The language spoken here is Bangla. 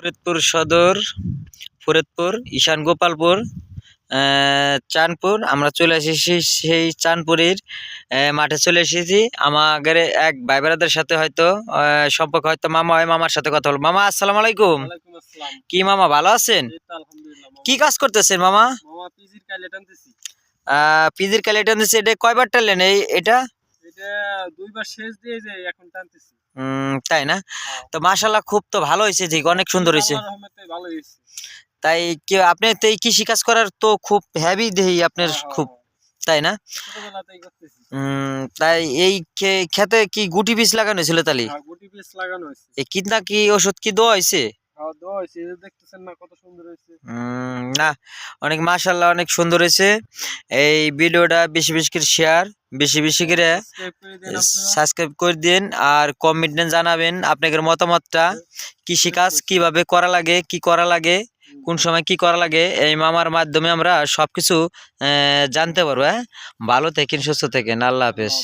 ফরিদপুর সদর, ফরিদপুর, ঈশান গোপালপুর, চাঁদপুর। আমরা চলে এসেছি সেই চাঁদপুরের মাঠে চলে এসেছি। আমাদের এক ভাই ব্রাদারের সাথে হয়তো সম্পর্ক, হয়তো মামা হয়। মামার সাথে কথা বলবো। মামা আসসালামু আলাইকুম। কি মামা ভালো আছেন? কি কাজ করতেছেন মামা? পিজির কালি টানতেছি। এটা কয়বার টানলেন এটা? তাই না? তো মাশাআল্লাহ, খুব তো ভালো হয়েছে, ঠিক অনেক সুন্দর হয়েছে। তাই কি আপনি তো এই কৃষি কাজ করার তো খুব হেভি দেহি আপনার খুব, তাই না? তাই এই খেতে কি গুটি বীজ লাগানো হয়েছিল? তাহলে এই কিনা কি ওষুধ কি দেওয়া হয়েছে? না, অনেক মাশাআল্লাহ, অনেক সুন্দর হয়েছে। এই ভিডিওটা বেশি বেশি করে শেয়ার, বেশি বেশি করে সাবস্ক্রাইব করে দিন, আর কমেন্ট জানাবেন আপনাদের মতামতটা। কৃষিকাজ কিভাবে করা লাগে, কি করা লাগে, কোন সময় কি করা লাগে, এই মামার মাধ্যমে আমরা সবকিছু জানতে পারবো। ভালো থাকেন, সুস্থ থাকেন, আল্লাহ হাফেজ।